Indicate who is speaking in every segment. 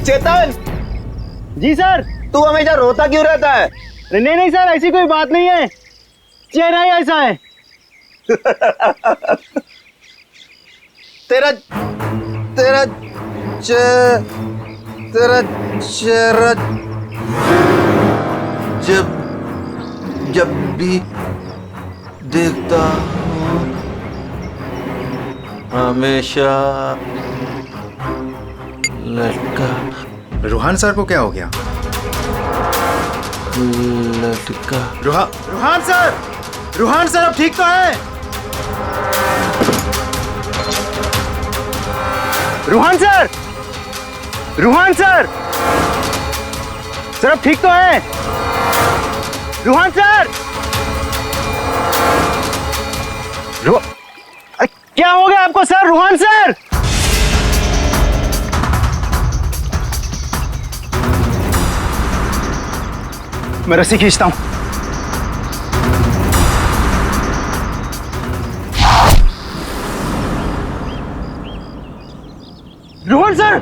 Speaker 1: चेतन।
Speaker 2: जी sir.
Speaker 1: तू हमेशा रोता क्यों रहता है?
Speaker 2: नहीं नहीं सर, ऐसी कोई बात नहीं है, चेहरा ही ऐसा है।
Speaker 1: तेरा तेरा तेरा चेहरा जब भी देखता हूँ हमेशा लटका।
Speaker 3: रूहान सर को क्या हो गया?
Speaker 1: लटका।
Speaker 3: रूहान सर अब ठीक तो है?
Speaker 2: रूहान सर सर अब ठीक तो है? रूहान सर, क्या हो गया आपको सर? रूहान सर, मैं रस्सी खींचता हूं। रोहन सर,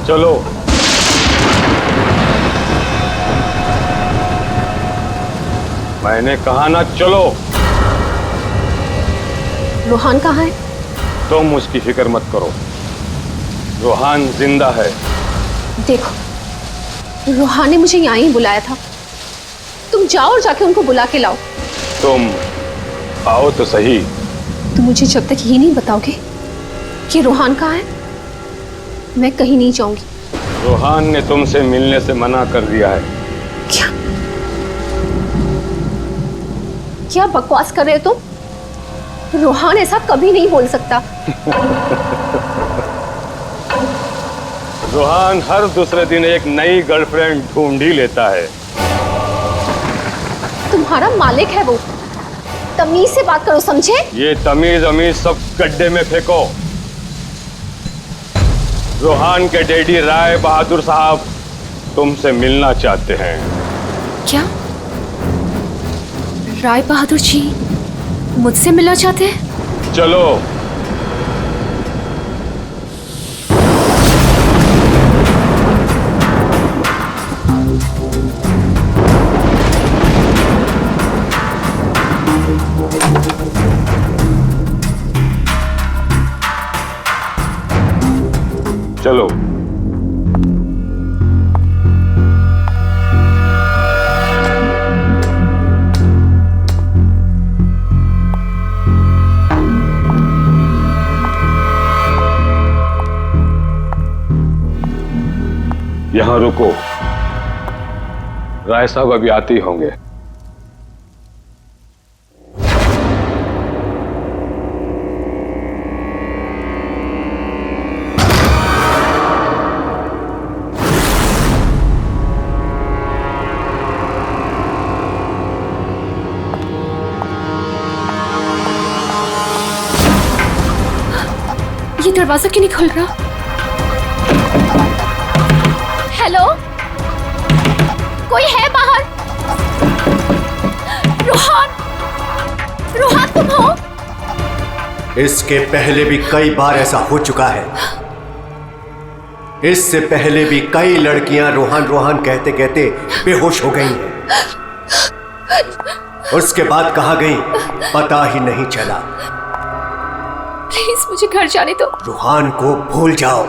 Speaker 4: चलो। मैंने कहा ना चलो।
Speaker 5: रूहान कहाँ है?
Speaker 4: तुम उसकी फिक्र मत करो, रूहान जिंदा है।
Speaker 5: देखो, रूहान ने मुझे यहाँ ही बुलाया था, तुम जाओ और जाके उनको बुला के लाओ।
Speaker 4: तुम आओ तो सही।
Speaker 5: तुम मुझे जब तक ये नहीं बताओगे कि रूहान कहाँ है, मैं कहीं नहीं जाऊंगी।
Speaker 4: रूहान ने तुमसे मिलने से मना कर दिया है।
Speaker 5: क्या क्या बकवास कर रहे हो तुम? रूहान ऐसा कभी नहीं बोल सकता।
Speaker 4: रूहान हर दूसरे दिन एक नई गर्लफ्रेंड ढूंढ ही लेता है।
Speaker 5: तुम्हारा मालिक है वो, तमीज से बात करो, समझे? ये
Speaker 4: तमीज अमीज सब गड्ढे में फेंको। रूहान के डैडी राय बहादुर साहब तुमसे मिलना चाहते हैं।
Speaker 5: क्या? राय बहादुर जी मुझसे मिलना चाहते हैं?
Speaker 4: चलो। चलो। यहां रुको, राय साहब अभी आते ही होंगे।
Speaker 5: दरवाजा क्यों नहीं खुल रहा? हेलो, कोई है बाहर? रोहन, रोहन तुम हो?
Speaker 3: इसके पहले भी कई बार ऐसा हो चुका है। इससे पहले भी कई लड़कियां रोहन रोहन कहते कहते बेहोश हो गई हैं। उसके बाद कहां गई पता ही नहीं चला।
Speaker 5: प्लीज मुझे घर जाने दो।
Speaker 3: रोहन को भूल जाओ।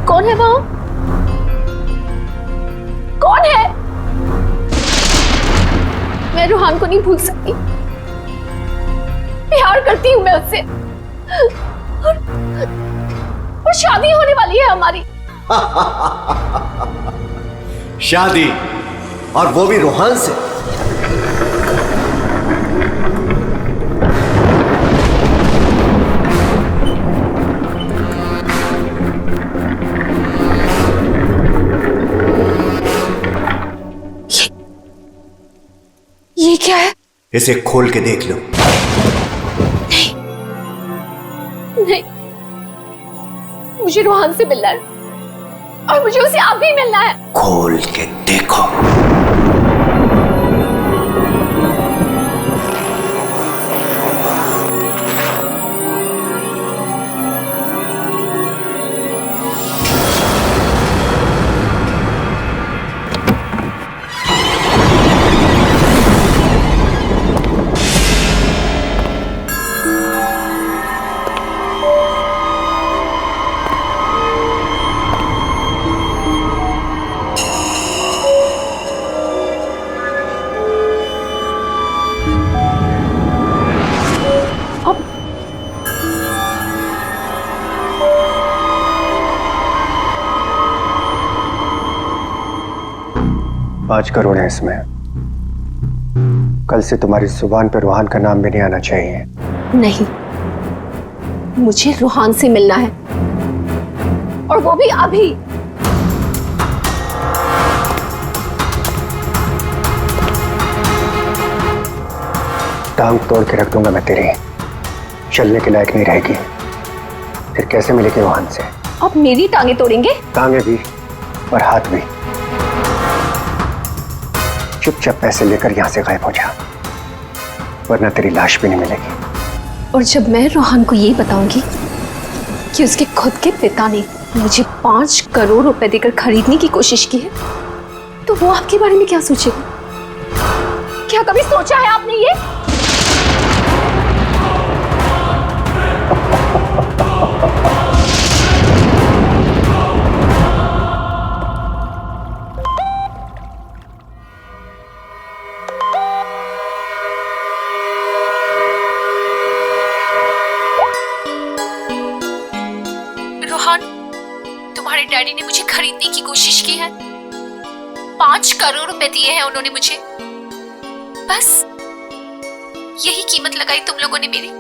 Speaker 5: कौन है वो? कौन है? मैं रोहन को नहीं भूल सकती। प्यार करती हूं मैं उससे, और शादी होने वाली है हमारी।
Speaker 3: शादी, और वो भी रोहन से।
Speaker 5: ये क्या है?
Speaker 3: इसे खोल के देख लो।
Speaker 5: नहीं, मुझे रोहन से मिलना है, और मुझे उसे अभी मिलना है।
Speaker 3: खोल के देखो। $5 करोड़ है इसमें। कल से तुम्हारी जुबान पे रोहन का नाम भी नहीं आना चाहिए।
Speaker 5: नहीं, मुझे रोहन से मिलना है, और वो भी अभी।
Speaker 3: टांग तोड़ के रख दूंगा मैं तेरी, चलने के लायक नहीं रहेगी। फिर कैसे मिलेगी रोहन से?
Speaker 5: अब मेरी टांगे तोड़ेंगे?
Speaker 3: टांगे भी और हाथ भी। चुपचाप पैसे लेकर यहां से गायब हो जा, वरना तेरी लाश भी नहीं मिलेगी।
Speaker 5: और जब मैं रोहन को ये बताऊंगी कि उसके खुद के पिता ने मुझे 5 करोड़ रुपए देकर खरीदने की कोशिश की है, तो वो आपके बारे में क्या सोचेगा? क्या कभी सोचा है आपने ये? रोहन, तुम्हारे डैडी ने मुझे खरीदने की कोशिश की है। 5 करोड़ रुपए दिए हैं उन्होंने मुझे। बस यही कीमत लगाई तुम लोगों ने मेरी।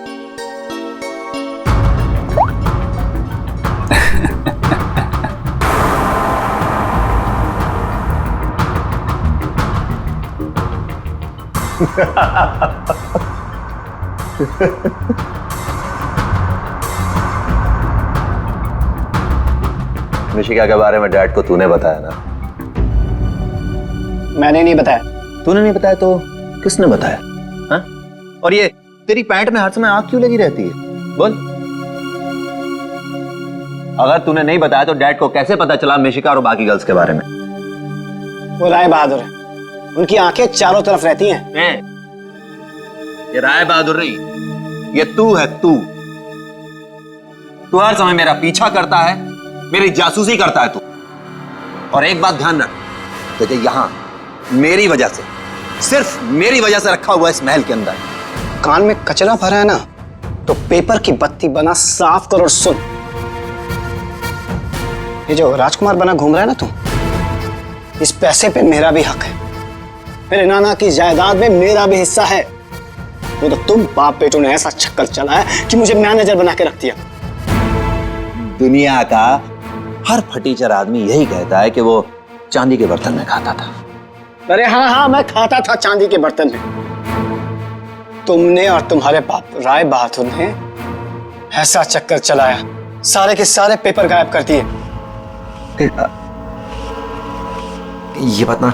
Speaker 1: निशिका के बारे में डैड को तूने बताया ना?
Speaker 2: मैंने नहीं बताया।
Speaker 1: तूने नहीं बताया तो किसने बताया? हाँ? और ये तेरी पैंट में हर समय आग क्यों लगी रहती है? बोल। अगर तूने नहीं बताया तो डैड को कैसे पता चला निशिका और बाकी गर्ल्स के बारे में?
Speaker 2: वो राय बहादुर है, उनकी आंखें चारों तरफ रहती हैं।
Speaker 1: ये राय बहादुर नहीं, ये तू है। तू हर समय मेरा पीछा करता है, मेरी जासूसी करता है तू। और एक बात ध्यान रख, तुझे यहां मेरी वजह से, सिर्फ मेरी वजह से रखा हुआ इस महल के अंदर।
Speaker 2: कान में कचरा भरा है ना, तो पेपर की बत्ती बना साफ कर और सुन। ये जो राजकुमार बना घूम रहा है ना तू, इस पैसे पे मेरा भी हक है। मेरे नाना की जायदाद में मेरा भी हिस्सा है। वो तो तुम बाप बेटों ने ऐसा चक्कर चलाया कि मुझे मैनेजर बना के रख दिया।
Speaker 1: दुनिया का हर फटीचर आदमी यही कहता है कि वो चांदी के बर्तन में खाता था।
Speaker 2: अरे हाँ हाँ, मैं खाता था चांदी के बर्तन में। तुमने और तुम्हारे बाप राय बहादुर ने ऐसा चक्कर चलाया, सारे के सारे पेपर गायब कर दिए।
Speaker 1: ये बात ना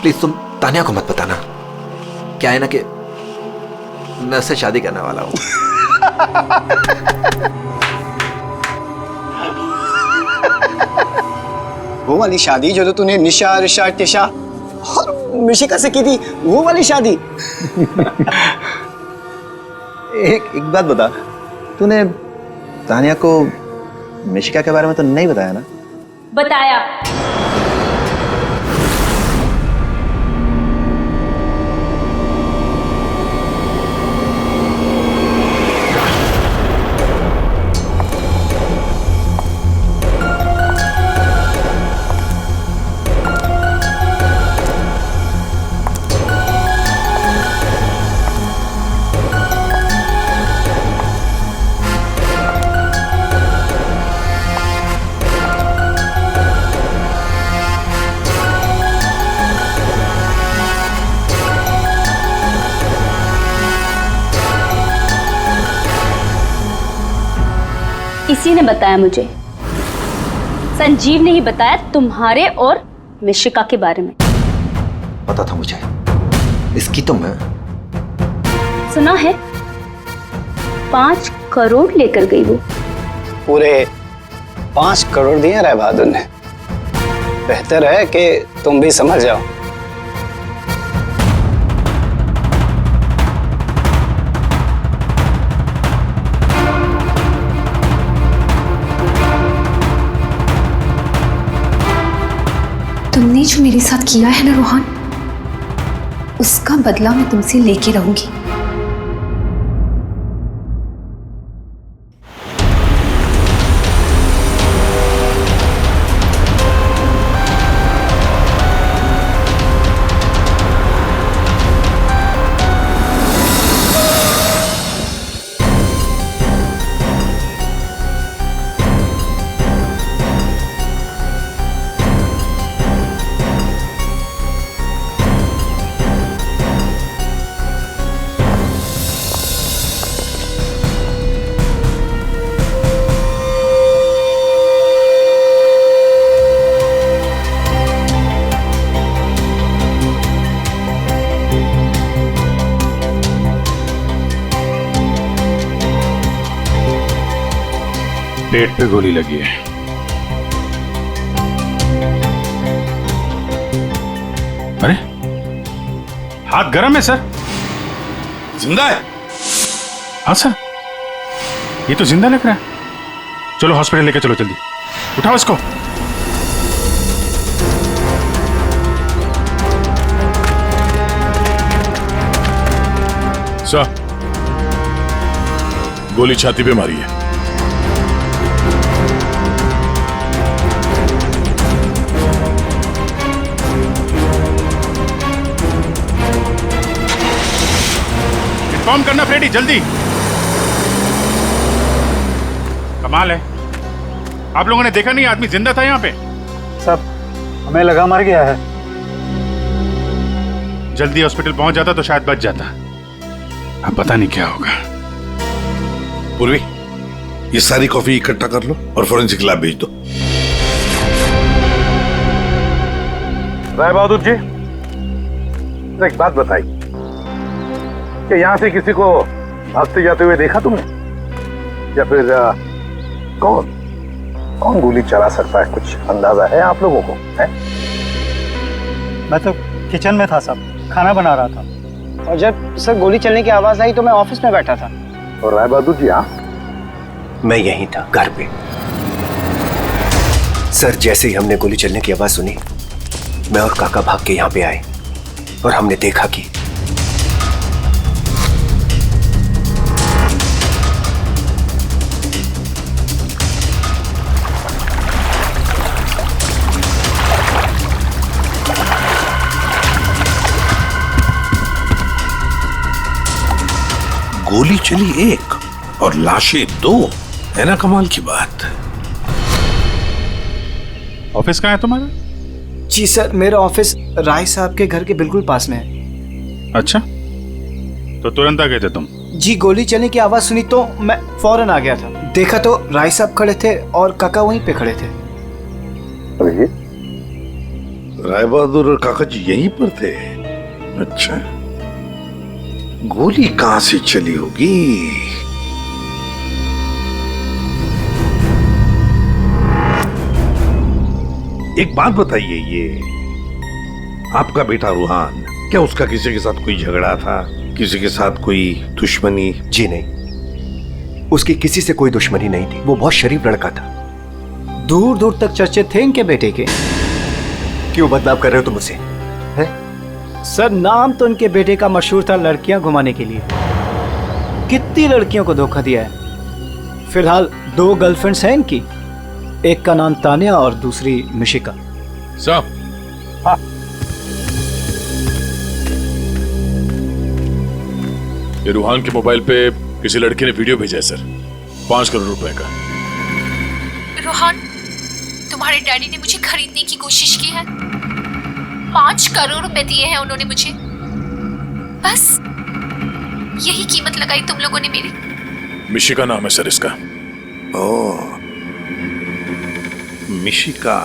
Speaker 1: प्लीज तुम तानिया को मत बताना। क्या है ना कि मैं उससे शादी करने वाला हूं।
Speaker 2: वो वाली शादी जो तो तूने निशा, ऋषा, टिशा और मिशिका से की थी, वो वाली शादी।
Speaker 1: एक बात बता, तूने तानिया को मिशिका के बारे में तो नहीं बताया ना?
Speaker 6: बताया। इसी ने बताया मुझे, संजीव ने ही बताया तुम्हारे और मिशिका के बारे में।
Speaker 1: पता था मुझे, इसकी तो मैं
Speaker 6: सुना है 5 करोड़ लेकर गई वो।
Speaker 2: पूरे 5 करोड़ दिए राय बहादुर ने। बेहतर है कि तुम भी समझ जाओ।
Speaker 5: तुमने जो मेरे साथ किया है ना रोहन, उसका बदला मैं तुमसे लेके रहूंगी।
Speaker 4: पेट पे गोली लगी है। अरे हाथ गर्म है सर।
Speaker 7: जिंदा है?
Speaker 4: हाँ सर, ये तो जिंदा लग रहा है। चलो हॉस्पिटल लेके चलो जल्दी, उठाओ इसको।
Speaker 7: सर, गोली छाती पे मारी है।
Speaker 4: इन्फॉर्म करना फ्रेडी, जल्दी। कमाल है, आप लोगों ने देखा नहीं आदमी जिंदा था यहाँ पे?
Speaker 3: सब हमें लगा मर गया है।
Speaker 4: जल्दी हॉस्पिटल पहुंच जाता तो शायद बच जाता। अब पता नहीं क्या होगा।
Speaker 7: पूर्वी, ये सारी कॉफी इकट्ठा कर लो और फोरेंसिक लैब भेज दो।
Speaker 8: राय बहादुर जी, एक बात बताइए कि यहां से किसी को भागते जाते हुए देखा तुमने, या फिर कौन गोली चला सकता है? कुछ अंदाजा है आप लोगों को? है?
Speaker 3: मैं तो किचन में था साहब, खाना बना रहा था।
Speaker 2: और जब सर गोली चलने की आवाज आई तो मैं ऑफिस में बैठा था।
Speaker 8: और राय बहादुर जी? हाँ,
Speaker 3: मैं यहीं था, घर पे। सर, जैसे ही हमने गोली चलने की आवाज सुनी, मैं और काका भाग के यहाँ पे आए और हमने देखा कि
Speaker 7: गोली चली एक और लाशें 2, है ना कमाल की बात।
Speaker 4: ऑफिस कहाँ है तुम्हारा?
Speaker 2: जी सर, मेरा ऑफिस राय साहब के घर के बिल्कुल पास में है।
Speaker 4: अच्छा, तो तुरंत आ गए थे तुम?
Speaker 2: जी, गोली चलने की आवाज सुनी तो मैं फौरन आ गया था। देखा तो राय साहब खड़े थे और काका वहीं पे खड़े थे।
Speaker 7: राय बहादुर और काका जी यहीं पर थे? अच्छा, गोली कहां से चली होगी? एक बात बताइए, ये आपका बेटा रूहान, क्या उसका किसी के साथ कोई झगड़ा था, किसी के साथ कोई दुश्मनी?
Speaker 3: जी नहीं, उसकी किसी से कोई दुश्मनी नहीं थी। वो बहुत शरीफ लड़का था।
Speaker 2: दूर दूर तक चर्चे थे इनके बेटे के।
Speaker 3: क्यों बदनाम कर रहे हो तुम उसे?
Speaker 2: सर, नाम तो इनके बेटे का मशहूर था लड़कियां घुमाने के लिए। कितनी लड़कियों को धोखा दिया है। फिलहाल 2 गर्लफ्रेंड्स हैं इनकी, एक का नाम तानिया और दूसरी मिशिका।
Speaker 4: साहब,
Speaker 8: हाँ,
Speaker 9: ये रूहान के मोबाइल पे किसी लड़के ने वीडियो भेजा है सर, 5 करोड़ रुपए का।
Speaker 5: रोहन, तुम्हारे डैडी ने मुझे खरीदने की कोशिश की है। 5 करोड़ रुपए दिए हैं उन्होंने मुझे। बस यही कीमत लगाई तुम लोगों ने मेरी।
Speaker 9: मिशिका नाम है सर इसका।
Speaker 7: ओह, मिशिका।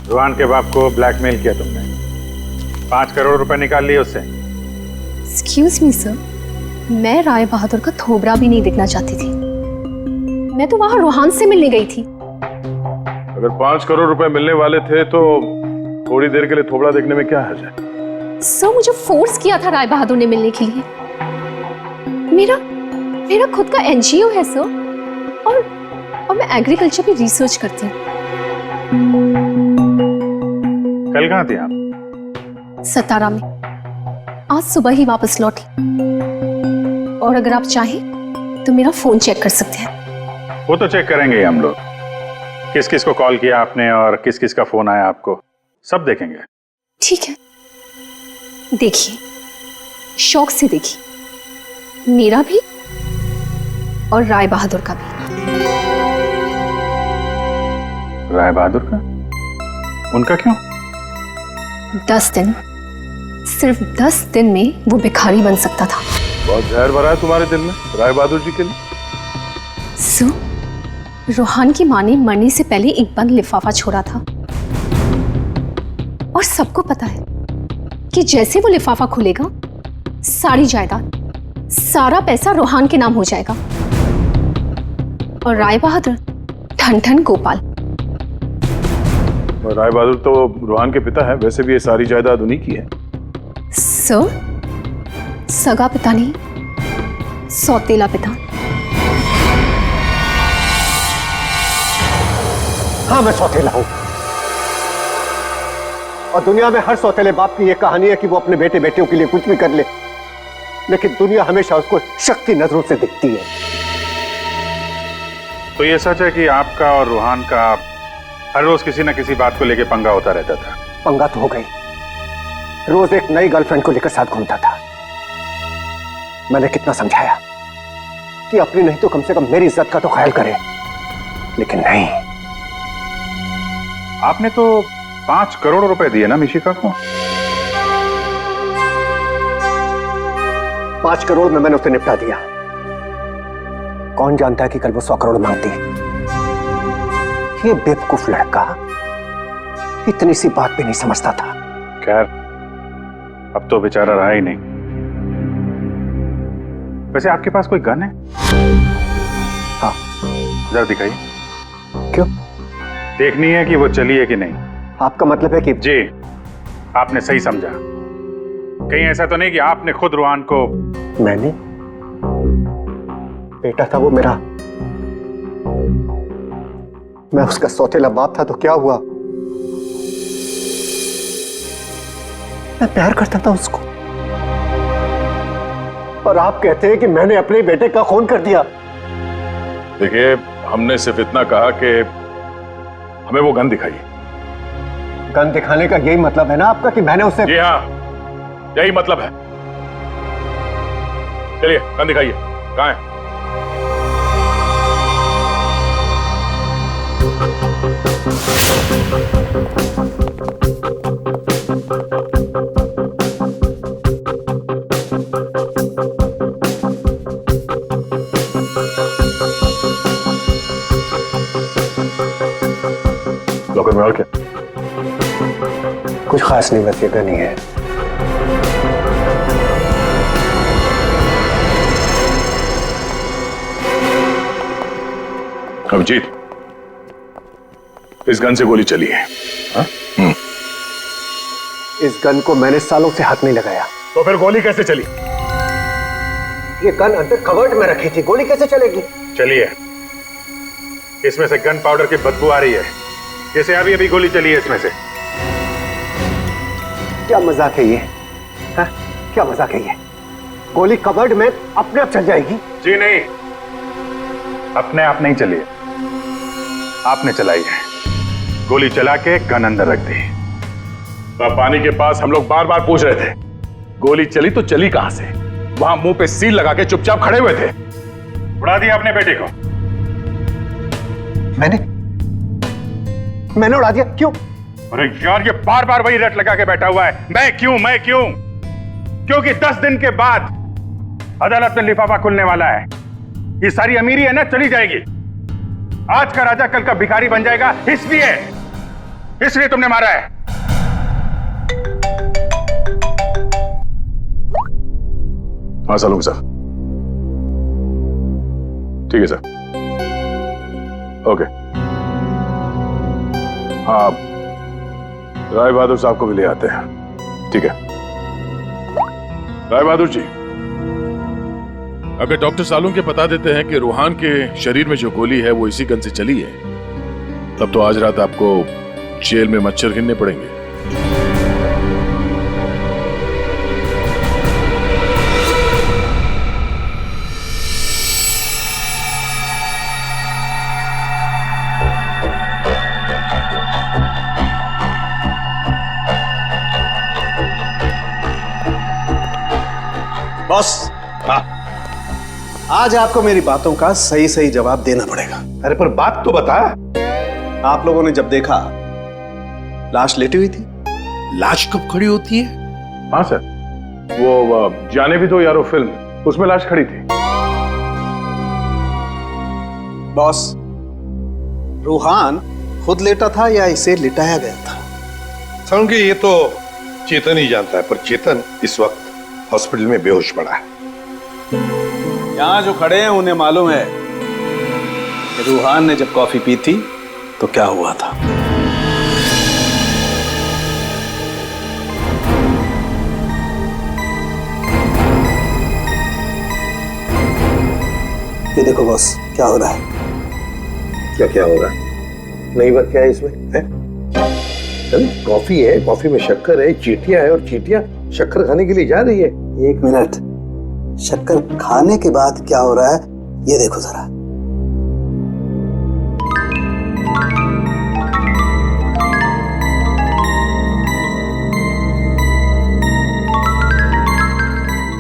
Speaker 8: रुहान के बाप को ब्लैकमेल किया तुमने, 5 करोड़ रुपए निकाल लिए उससे।
Speaker 5: एक्सक्यूज मी सर, मैं राय बहादुर का थोबड़ा भी नहीं दिखना चाहती थी। मैं तो वहां रोहान से मिलने गई थी।
Speaker 8: अगर 5 करोड़ रुपए मिलने वाले थे तो थोड़ी देर के लिए थोबड़ा देखने में क्या हर्ज है?
Speaker 5: सर, मुझे फोर्स किया था राय बहादुर ने मिलने के लिए। मेरा खुद का एनजीओ है सर, और मैं एग्रीकल्चर पे रिसर्च करती हूँ।
Speaker 8: कल कहाँ थे आप?
Speaker 5: सतारा में। आज सुबह ही वापस लौटी। और अगर आप चाहें तो मेरा फोन चेक कर सकते हैं।
Speaker 8: वो तो चेक करेंगे ही हम लोग, किस किस को कॉल किया आपने और किस किस का फोन आया आपको, सब देखेंगे।
Speaker 5: ठीक है, देखिए, शौक से देखिए, मेरा भी और राय बहादुर का भी।
Speaker 8: राय बहादुर का? उनका क्यों?
Speaker 5: 10 दिन, सिर्फ 10 दिन में वो भिखारी बन सकता था।
Speaker 8: बहुत जहर भरा है तुम्हारे दिल में राय बहादुर जी के लिए।
Speaker 5: सो, रोहान की माँ ने मरने से पहले एक बंद लिफाफा छोड़ा था, और सबको पता है कि जैसे वो लिफाफा खुलेगा, सारी जायदाद, सारा पैसा रोहान के नाम हो जाएगा। और राय बहादुर ठन ठन गोपाल।
Speaker 8: और राय बहादुर तो रोहान के पिता है, वैसे भी ये सारी जायदाद उन्हीं की है।
Speaker 5: सर, सगा पिता नहीं, सौतेला पिता।
Speaker 3: हाँ, मैं सौतेला हूं, और दुनिया में हर सौतेले बाप की यह कहानी है कि वो अपने बेटे बेटियों के लिए कुछ भी कर ले, लेकिन दुनिया हमेशा उसको शक्ति नजरों से दिखती है।
Speaker 8: तो ये सच है कि आपका और रोहान का हर रोज किसी न किसी बात को लेकर पंगा होता रहता था?
Speaker 3: पंगा तो हो गई, रोज एक नई गर्लफ्रेंड को लेकर साथ घूमता था। मैंने कितना समझाया कि अपनी नहीं तो कम से कम मेरी इज्जत का तो ख्याल करे, लेकिन नहीं।
Speaker 8: आपने तो 5 करोड़ रुपए दिए ना मिशिका को?
Speaker 3: 5 करोड़ में मैंने उसे निपटा दिया। कौन जानता है कि कल वो 100 करोड़ मांगती। ये बेवकूफ लड़का इतनी सी बात भी नहीं समझता था।
Speaker 8: खैर, अब तो बेचारा रहा ही नहीं। वैसे आपके पास कोई गन है?
Speaker 3: हाँ।
Speaker 8: जरा दिखाइए।
Speaker 3: क्यों?
Speaker 8: देखनी है कि वो चली है कि नहीं।
Speaker 3: आपका मतलब है कि?
Speaker 8: जी, आपने सही समझा। कहीं ऐसा तो नहीं कि आपने खुद रोहान को?
Speaker 3: मैंने? बेटा था वो मेरा, मैं उसका सौतेला बाप था, तो क्या हुआ? मैं प्यार करता था उसको, और आप कहते हैं कि मैंने अपने बेटे का खून कर दिया।
Speaker 8: देखिए, हमने सिर्फ इतना कहा कि हमें वो गन दिखाइए।
Speaker 3: गन दिखाने का यही मतलब है ना आपका कि मैंने उसे?
Speaker 8: जी हाँ, यही मतलब है। चलिए, गन दिखाइए। कहाँ है?
Speaker 9: लॉकर में और क्या?
Speaker 3: कुछ खास नहीं, बस ये गन ही है।
Speaker 9: अभिजीत, इस गन से गोली चली है। हाँ?
Speaker 3: इस गन को मैंने सालों से हाथ नहीं लगाया।
Speaker 9: तो फिर गोली कैसे चली?
Speaker 3: ये गन अंदर कवर्ड में रखी थी, गोली कैसे चलेगी?
Speaker 9: चलिए, इसमें से गन पाउडर की बदबू आ रही है, जैसे अभी अभी गोली चली है इसमें से।
Speaker 3: क्या मजाक है ये? हाँ? क्या मजाक है ये? गोली कवर्ड में अपने आप चल जाएगी?
Speaker 9: जी नहीं, अपने आप नहीं चली है, आपने चलाई है। गोली चला के गन अंदर रख दी। तो पानी के पास हम लोग बार बार पूछ रहे थे, गोली चली तो चली कहां से? वहां मुंह पे सील लगा के चुपचाप खड़े हुए थे। उड़ा दिया अपने बेटे को।
Speaker 3: मैंने उड़ा दिया? क्यों?
Speaker 9: अरे यार, ये बार बार वही रट लगा के बैठा हुआ है, मैं क्यों? क्योंकि 10 दिन के बाद अदालत में लिफाफा खुलने वाला है। ये सारी अमीरी है ना, चली जाएगी। आज का राजा कल का भिखारी बन जाएगा, इसलिए तुमने मारा है। हाँ सालूंगा सर, ठीक है सर, ओके। हाँ, राय बहादुर साहब को भी ले आते हैं, ठीक है। राय बहादुर जी, अगर डॉक्टर सालून के बता देते हैं कि रूहान के शरीर में जो गोली है वो इसी गन से चली है, तब तो आज रात आपको जेल में मच्छर गिनने पड़ेंगे।
Speaker 2: बॉस, आज आपको मेरी बातों का सही सही जवाब देना पड़ेगा।
Speaker 7: अरे पर बात तो बता।
Speaker 2: आप लोगों ने जब देखा लाश लेटी हुई थी।
Speaker 7: लाश कब खड़ी होती है?
Speaker 9: हाँ सर, वो जाने भी दो यारो फिल्म, उसमें लाश खड़ी थी।
Speaker 2: बॉस, रूहान खुद लेटा था या इसे लिटाया गया था?
Speaker 7: समझ ये तो चेतन ही जानता है, पर चेतन इस वक्त हॉस्पिटल में बेहोश पड़ा है।
Speaker 2: यहां जो खड़े हैं उन्हें मालूम है कि रूहान ने जब कॉफी पी थी तो क्या हुआ था। ये देखो बॉस, क्या हो रहा है?
Speaker 7: क्या हो रहा है? नई बात क्या है इसमें? है? कॉफी है, कॉफी में शक्कर है, चींटियां है, और चींटियां शक्कर खाने के लिए जा रही है।
Speaker 2: एक मिनट, शक्कर खाने के बाद क्या हो रहा है ये देखो जरा।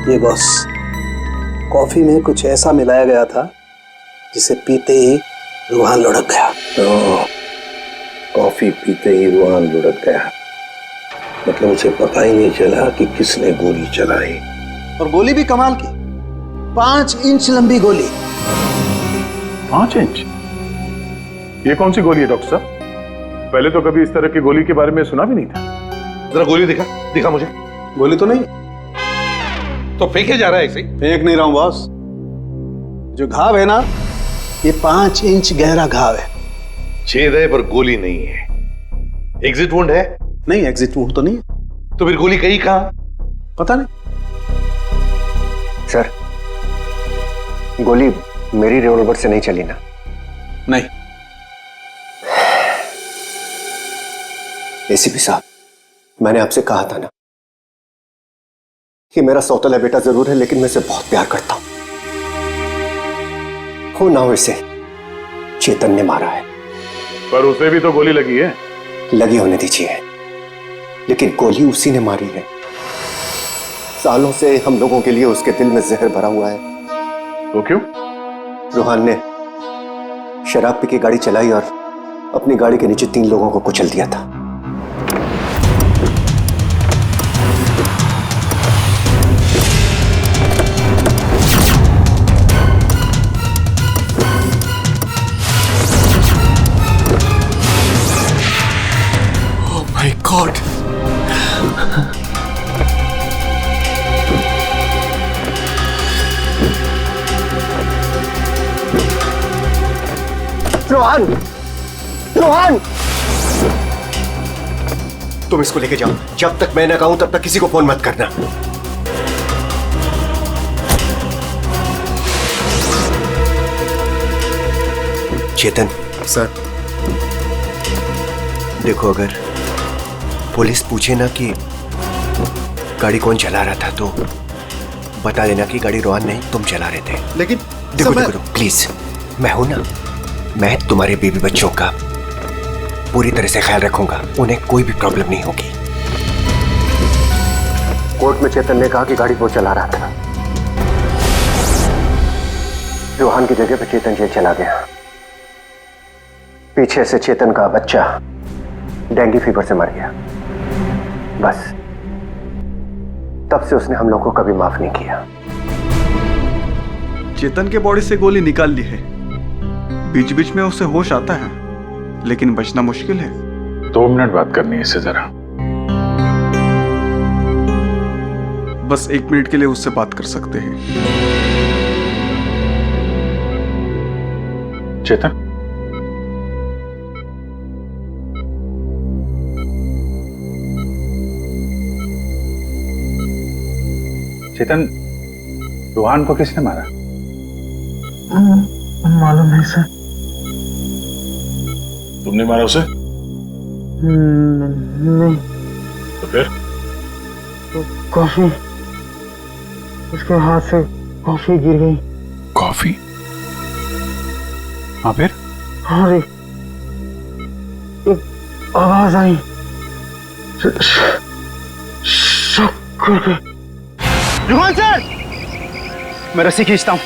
Speaker 2: ये बॉस, कॉफी में कुछ ऐसा मिलाया गया था जिसे पीते ही रूहान लुढ़क गया।
Speaker 7: कॉफी पीते ही रूहान लुढ़क गया, मतलब उसे पता ही नहीं चला कि किसने गोली चलाई।
Speaker 2: और गोली भी कमाल की, 5 इंच लंबी गोली।
Speaker 9: 5 इंच? ये कौन सी गोली है डॉक्टर साहब? पहले तो कभी इस तरह की गोली के बारे में सुना भी नहीं था।
Speaker 7: जरा गोली दिखा मुझे।
Speaker 2: गोली तो नहीं।
Speaker 7: तो फेंके जा रहा है ऐसे ही?
Speaker 2: फेंक नहीं रहा हूं बॉस, जो घाव है ना, ये 5 इंच गहरा घाव है।
Speaker 7: छेद है पर गोली नहीं है। एग्जिट वुंड है?
Speaker 2: नहीं, एग्जिट वुंड तो नहीं।
Speaker 7: तो फिर गोली गई कहां?
Speaker 2: पता नहीं।
Speaker 3: सर, गोली मेरी रिवॉल्वर से नहीं चली ना?
Speaker 2: नहीं।
Speaker 3: एसीपी साहब, मैंने आपसे कहा था ना कि मेरा सौतेला बेटा जरूर है, लेकिन मैं इसे बहुत प्यार करता हूं। हो ना हो, इसे चेतन ने मारा है।
Speaker 9: पर उसे भी तो गोली लगी है।
Speaker 3: लगी होने दीजिए, लेकिन गोली उसी ने मारी है। सालों से हम लोगों के लिए उसके दिल में जहर भरा हुआ है।
Speaker 9: तो क्यों?
Speaker 3: रूहान ने शराब पी के गाड़ी चलाई और अपनी गाड़ी के नीचे 3 लोगों को कुचल दिया था। गॉड। रोहन, रोहन, तुम इसको लेके जाओ। जब तक मैं ना कहूं तब तक किसी को फोन मत करना। चेतन सर, देखो अगर पुलिस पूछे ना कि गाड़ी कौन चला रहा था तो बता देना कि गाड़ी रोहन नहीं तुम चला रहे थे।
Speaker 7: लेकिन
Speaker 3: देखो देखो प्लीज, मैं हूं ना, मैं तुम्हारे बेबी बच्चों का पूरी तरह से ख्याल रखूंगा, उन्हें कोई भी प्रॉब्लम नहीं होगी। कोर्ट में चेतन ने कहा कि गाड़ी वो चला रहा था। रोहन की जगह पर चेतन जेल चला गया। पीछे से चेतन का बच्चा डेंगू फीवर से मर गया। बस तब से उसने हम लोगों को कभी माफ नहीं किया।
Speaker 10: चेतन के बॉडी से गोली निकाल ली है, बीच बीच में उसे होश आता है, लेकिन बचना मुश्किल है।
Speaker 4: 2 मिनट बात करनी है इससे जरा।
Speaker 10: बस 1 मिनट के लिए उससे बात कर सकते हैं।
Speaker 4: चेतन, चेतन, रोहन को किसने मारा?
Speaker 11: मालूम नहीं सर।
Speaker 4: तुमने मारा उसे?
Speaker 11: नहीं।
Speaker 4: तो फिर?
Speaker 11: तो कॉफी, उसके हाथ से कॉफी गिर गई।
Speaker 4: कॉफी? हाँ फिर?
Speaker 11: हाँ रे, एक आवाज आई, शक करके।
Speaker 2: रोहन सर, मैं रस्सी खींचता हूं।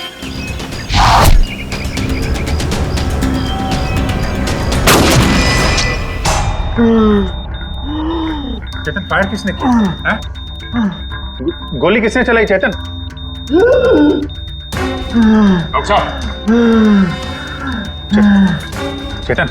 Speaker 4: चेतन, फायर किसने किया? गोली किसने चलाई चेतन? डॉक्टर साहब, चेतन,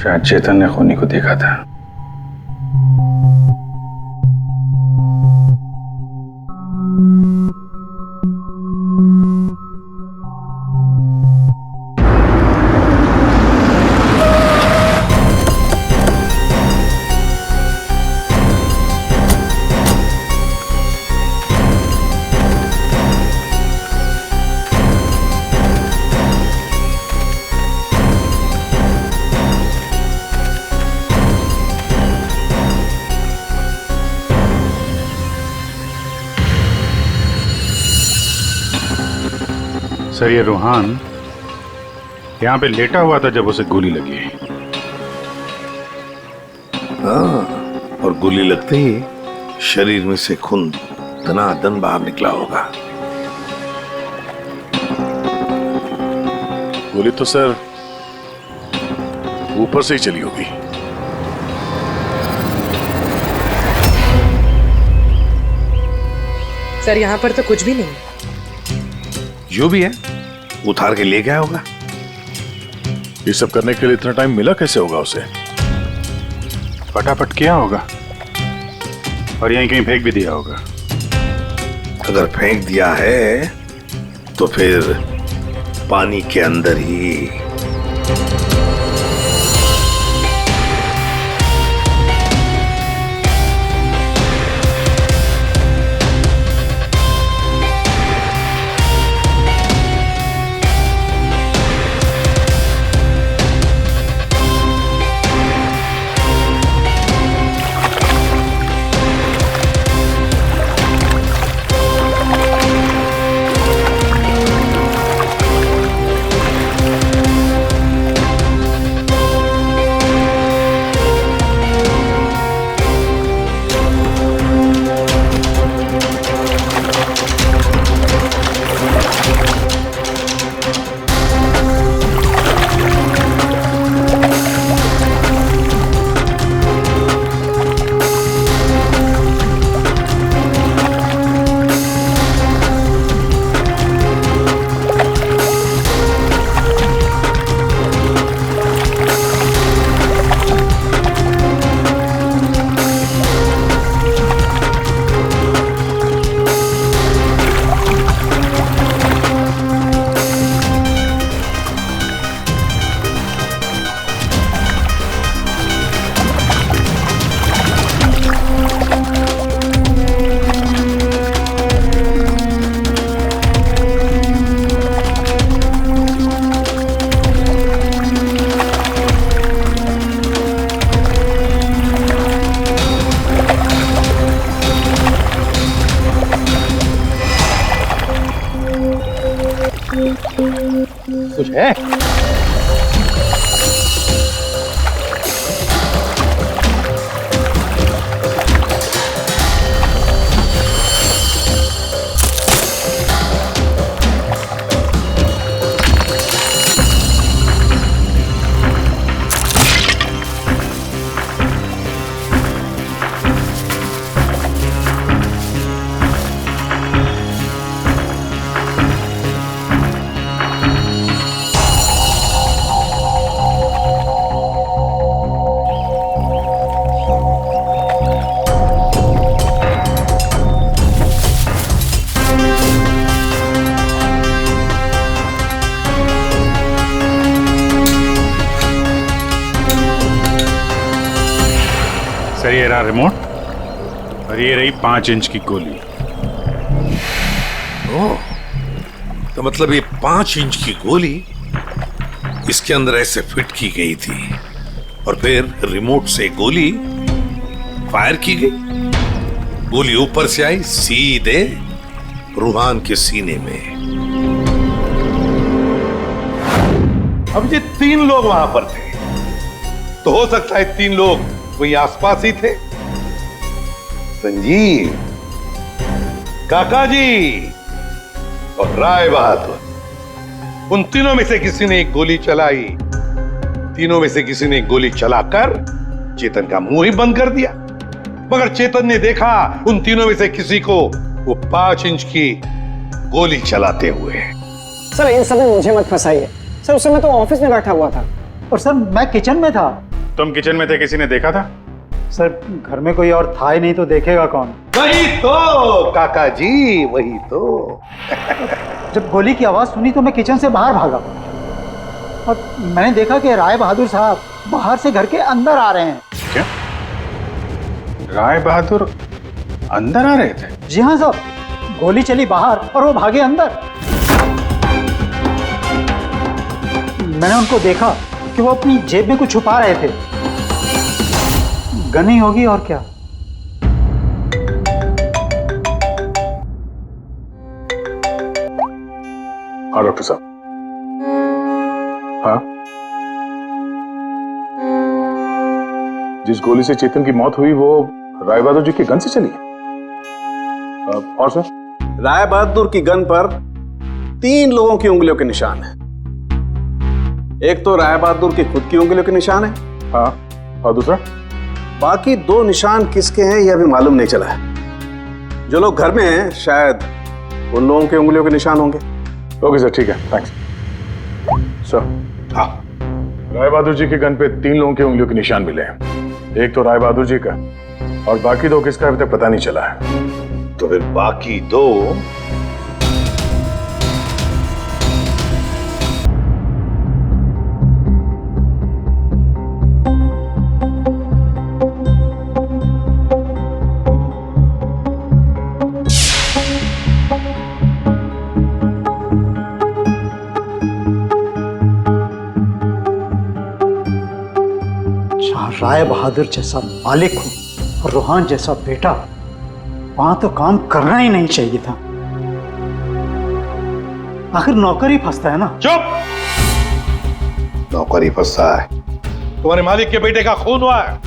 Speaker 4: शायद चेतन ने खूनी को देखा था। सर, ये रोहन यहाँ पे लेटा हुआ था जब उसे गोली लगी।
Speaker 7: हाँ, और गोली लगते ही शरीर में से खून धनाधन बाहर निकला होगा।
Speaker 9: गोली तो सर ऊपर से ही चली होगी।
Speaker 12: सर, यहाँ पर तो कुछ भी नहीं।
Speaker 7: जो भी है उतार के ले गया होगा।
Speaker 9: ये सब करने के लिए इतना टाइम मिला कैसे होगा उसे?
Speaker 4: फटाफट किया होगा और यहीं कहीं फेंक भी दिया होगा।
Speaker 7: अगर फेंक दिया है तो फिर पानी के अंदर ही।
Speaker 8: कुछ है?
Speaker 4: सर ये रहा रिमोट और ये रही 5 इंच की गोली।
Speaker 13: ओह, तो मतलब ये 5 इंच की गोली इसके अंदर ऐसे फिट की गई थी और फिर रिमोट से गोली फायर की गई। गोली ऊपर से आई सीधे रूहान के सीने में। अब ये 3 लोग वहां पर थे, तो हो सकता है 3 लोग वही आसपास ही थे। संजीव, काका जी और राय बहादुर, उन तीनों में से किसी ने एक गोली चलाई। तीनों में से किसी ने एक गोली चलाकर चेतन का मुंह ही बंद कर दिया, मगर चेतन ने देखा उन तीनों में से किसी को वो 5 इंच की गोली चलाते हुए।
Speaker 2: सर इन सब में मुझे मत फंसाइए सर, उस समय तो ऑफिस में बैठा हुआ था।
Speaker 14: और सर मैं किचन में था।
Speaker 4: तुम किचन में थे, किसी ने देखा था?
Speaker 14: सर घर में कोई और था ही नहीं तो देखेगा कौन?
Speaker 8: वही तो काका जी, वही तो।
Speaker 14: जब गोली की आवाज सुनी तो मैं किचन से बाहर भागा और मैंने देखा कि राय बहादुर साहब बाहर से घर के अंदर आ रहे हैं।
Speaker 4: क्या? राय बहादुर अंदर आ रहे थे?
Speaker 14: जी हाँ साहब, गोली चली बाहर और वो भागे अंदर। मैंने उनको देखा कि वो अपनी जेब में कुछ छुपा रहे थे। गन ही होगी और क्या।
Speaker 9: हाँ डॉक्टर साहब। हाँ, जिस गोली से चेतन की मौत हुई वो राय बहादुर जी की गन से चली है। और सर?
Speaker 15: राय बहादुर की गन पर 3 लोगों की उंगलियों के निशान है। एक तो राय बहादुर की खुद की उंगलियों के निशान है।
Speaker 9: हाँ, और दूसरा?
Speaker 15: बाकी 2 निशान किसके हैं यह अभी मालूम नहीं चला है। जो लोग घर में हैं शायद उन लोगों की उंगलियों के निशान होंगे।
Speaker 9: ओके सर, ठीक है, थैंक्स सर। हाँ, राय बहादुर जी की गन पे 3 लोगों की उंगलियों के निशान मिले हैं। एक तो राय बहादुर जी का और बाकी 2 किसका अभी तक पता नहीं चला है।
Speaker 13: तो फिर बाकी 2
Speaker 14: राय बहादुर जैसा मालिक हो और रूहान जैसा बेटा, वहां तो काम करना ही नहीं चाहिए था। आखिर नौकर ही फंसता है ना।
Speaker 8: चुप! नौकर ही फंसता है। तुम्हारे मालिक के बेटे का खून हुआ है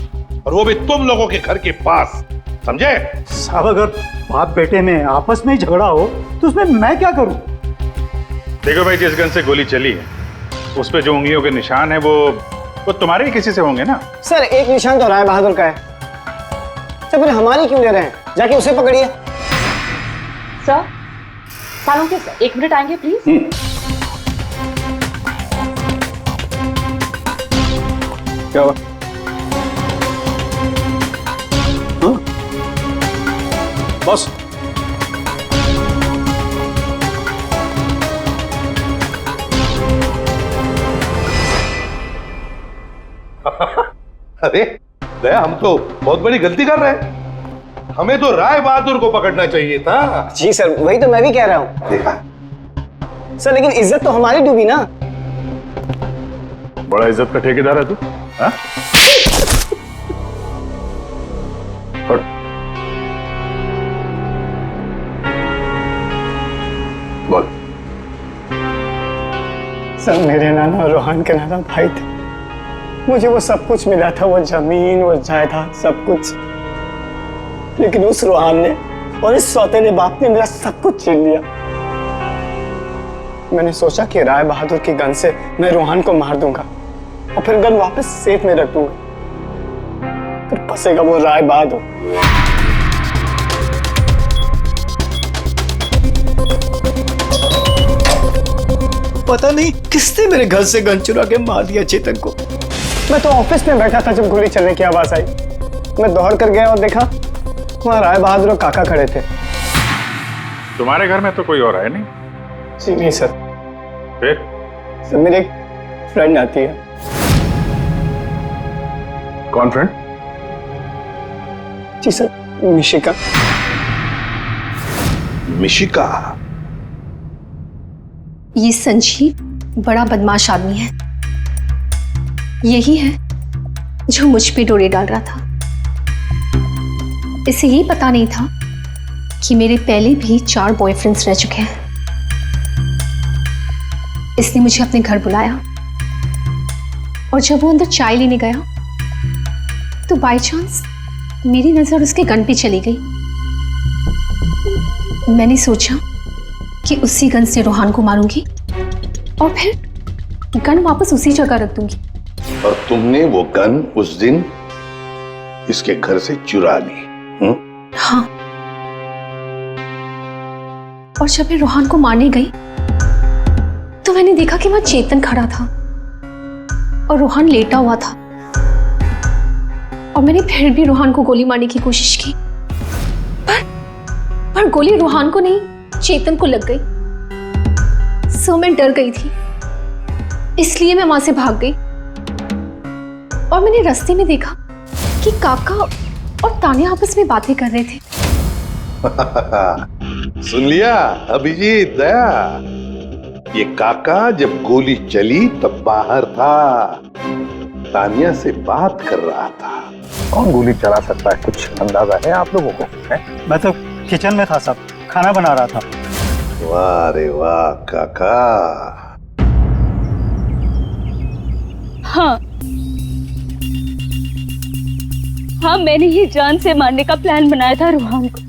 Speaker 8: और वो भी तुम लोगों के घर के पास, समझे?
Speaker 14: साहब अगर बाप बेटे में आपस में ही झगड़ा हो तो उसमें मैं क्या करूं?
Speaker 4: देखो भाई, जिस गन से गोली चली है उस पे जो उंगलियों के निशान है वो तुम्हारे ही किसी से होंगे ना।
Speaker 2: सर एक निशान तो राय बहादुर का है। सर फिर हमारी क्यों ले रहे हैं? जाके उसे पकड़िए।
Speaker 16: सर सालों के सर 1 मिनट आएंगे प्लीज।
Speaker 15: क्या हुआ? बॉस
Speaker 8: अरे दया, हम तो बहुत बड़ी गलती कर रहे हैं। हमें तो राय बहादुर को पकड़ना चाहिए था।
Speaker 2: जी सर, वही तो मैं भी कह रहा हूँ।
Speaker 8: देखा
Speaker 2: सर लेकिन इज्जत तो हमारी डूबी ना।
Speaker 9: बड़ा इज्जत का ठेकेदार है तू। हाँ? बोल।
Speaker 2: सब मेरे नाना और रोहान के नाना भाई थे। मुझे वो सब कुछ मिला था, वो जमीन, वो जायदाद, सब कुछ। लेकिन उस रोहान ने और इस सौतेले बाप ने मेरा सब कुछ छीन लिया। मैंने सोचा कि राय बहादुर की गन से मैं रोहान को मार दूंगा और फिर गन वापस सेफ में रख दूंगा, फिर फंसेगा वो राय बहादुर। पता नहीं किसने मेरे घर से गन चुरा के मार दिया चेतन को। मैं तो ऑफिस में बैठा था जब गोली चलने की आवाज आई। मैं दौड़ कर गया और देखा वहां राय बहादुर और काका खड़े थे।
Speaker 4: तुम्हारे घर में तो कोई और है नहीं?
Speaker 2: जी नहीं सर।
Speaker 4: फिर?
Speaker 2: सर मेरी एक फ्रेंड आती है।
Speaker 9: कौन फ्रेंड?
Speaker 2: जी सर, मिशिका।
Speaker 13: मिशिका?
Speaker 5: ये संजीव बड़ा बदमाश आदमी है। यही है जो मुझ पे डोरे डाल रहा था। इसे ये पता नहीं था कि मेरे पहले भी 4 बॉयफ्रेंड्स रह चुके हैं। इसने मुझे अपने घर बुलाया और जब वो अंदर चाय लेने गया तो बाय चांस मेरी नजर उसके गन पे चली गई। मैंने सोचा कि उसी गन से रोहान को मारूंगी और फिर गन वापस उसी जगह रख दूंगी।
Speaker 13: और तुमने वो गन उस दिन इसके घर से चुरा ली?
Speaker 5: हाँ। और जब मैं रोहान को मारने गई तो मैंने देखा कि वहां चेतन खड़ा था और रोहान लेटा हुआ था। और मैंने फिर भी रोहान को गोली मारने की कोशिश की, पर गोली रोहान को नहीं चेतन को लग गई। सो मैं डर गई थी, इसलिए मैं वहां से भाग गई। और मैंने रास्ते में देखा कि काका और तान्या आपस में बातें कर रहे थे।
Speaker 13: सुन लिया अभिजीत, दया? ये काका जब गोली चली तब बाहर था, तानिया से बात कर रहा था।
Speaker 3: कौन गोली चला सकता है, कुछ अंदाजा है आप लोगों को? है?
Speaker 14: मैं तो किचन में था साहब, खाना बना रहा था।
Speaker 13: वाह रे वाह काका।
Speaker 6: हाँ हाँ, मैंने ही जान से मारने का प्लान बनाया था रोहान को।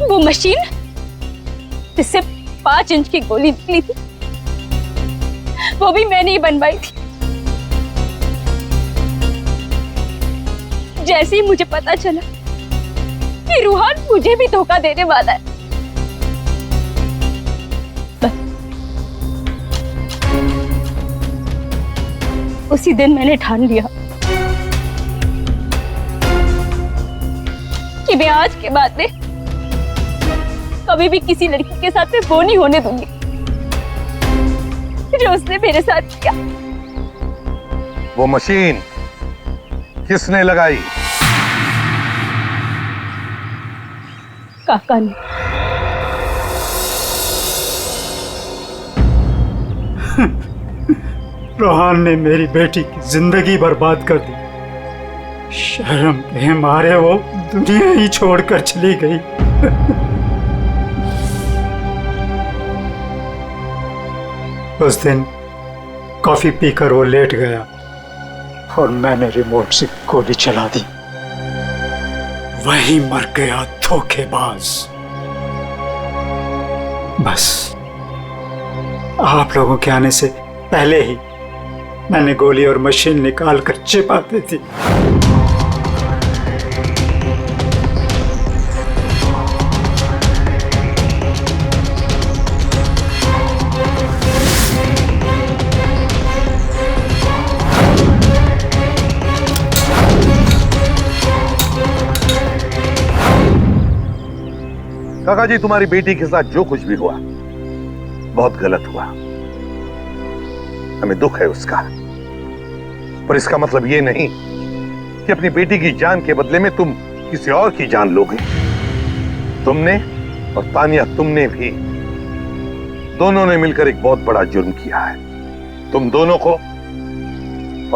Speaker 6: वो मशीन जिससे 5 इंच की गोली निकली थी, वो भी मैंने ही बनवाई थी। जैसे ही मुझे पता चला कि रोहान मुझे भी धोखा देने वाला है, उसी दिन मैंने ठान लिया कि मैं आज के बाद में कभी भी किसी लड़की के साथ में वो नहीं होने दूंगी जो उसने मेरे साथ किया।
Speaker 13: वो मशीन किसने लगाई?
Speaker 6: काका ने।
Speaker 14: रोहान ने मेरी बेटी की जिंदगी बर्बाद कर दी। शर्म के मारे वो दुनिया ही छोड़कर चली गई। उस दिन कॉफी पीकर वो लेट गया और मैंने रिमोट से गोली चला दी। वही मर गया धोखेबाज। बस आप लोगों के आने से पहले ही मैंने गोली और मशीन निकाल कर छिपा दी थी।
Speaker 13: काका जी, तुम्हारी बेटी के साथ जो कुछ भी हुआ बहुत गलत हुआ। हमें दुख है उसका, पर इसका मतलब ये नहीं कि अपनी बेटी की जान के बदले में तुम किसी और की जान लोगे। तुमने और तानिया, तुमने भी, दोनों ने मिलकर एक बहुत बड़ा जुर्म किया है। तुम दोनों को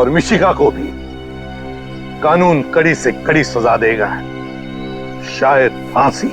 Speaker 13: और मिशिका को भी कानून कड़ी से कड़ी सजा देगा, शायद फांसी।